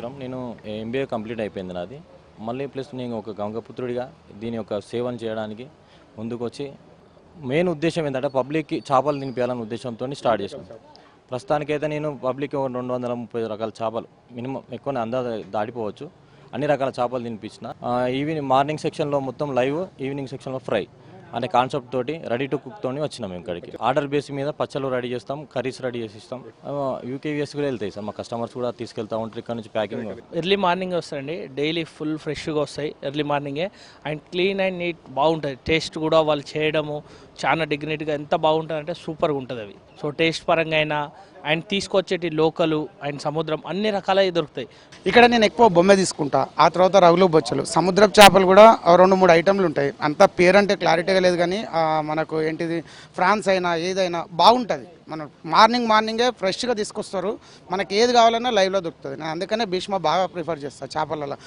విక్రమ్. నేను MBA complete అయిపోయింది నాది. మళ్ళీ ప్లస్ నేను ఒక గంగపుత్రుడిగా దీని యొక్క సేవను చేయడానికి ముందుకొచ్చి మెయిన్ ఉద్దేశం ఏంటంటే పబ్లిక్కి చేపలు తినిపించాలనే ఉద్దేశంతో స్టార్ట్ చేసాను. ప్రస్తుతానికైతే నేను పబ్లిక్ 230 రకాల చేపలు మినిమం ఎక్కువ దాటిపోవచ్చు అన్ని రకాల చేపలు తినిపించిన. ఈవినింగ్ మార్నింగ్ సెక్షన్లో మొత్తం లైవ్, ఈవినింగ్ సెక్షన్లో ఫ్రై అనే కాన్సెప్ట్ తోటి రెడీ టు కుక్ తోని వచ్చినాం ఇక్కడికి. ఆర్డర్ బేస్ మీద పచ్చళ్ళు రెడీ చేస్తాం, కర్రీస్ రెడీ చేసి ఇస్తాం. యూకేవిఎస్ కూడా వెళ్తాయి సార్, మా కస్టమర్స్ కూడా తీసుకెళ్తా ఉంటారు ఇక్కడ నుంచి ప్యాకింగ్. ఎర్లీ మార్నింగ్ వస్తాయండి, డైలీ ఫుల్ ఫ్రెష్గా వస్తాయి ఎర్లీ మార్నింగే. అండ్ క్లీన్ అండ్ నీట్ బాగుంటుంది. టేస్ట్ కూడా వాళ్ళు చేయడము చాలా డిగ్నిటీగా ఎంత బాగుంటుంది అంటే సూపర్గా ఉంటుంది అవి. సో టేస్ట్ పరంగా అయినా అండ్ తీసుకొచ్చేటి లోకలు అండ్ సముద్రం అన్ని రకాలవి దొరుకుతాయి ఇక్కడ. నేను ఎక్కువ బొమ్మ తీసుకుంటా, ఆ తర్వాత రగులు బొచ్చలు, సముద్రపు చేపలు కూడా 2-3 ఐటెంలు ఉంటాయి. అంత పేరంటే క్లారిటీగా లేదు కానీ మనకు ఏంటిది ఫ్రాన్స్ అయినా ఏదైనా బాగుంటుంది. మనం మార్నింగే ఫ్రెష్గా తీసుకొస్తారు, మనకి ఏది కావాలన్నా లైవ్లో దొరుకుతుంది. నేను అందుకనే భీష్మ బాగా ప్రిఫర్ చేస్తాను చేపలలో.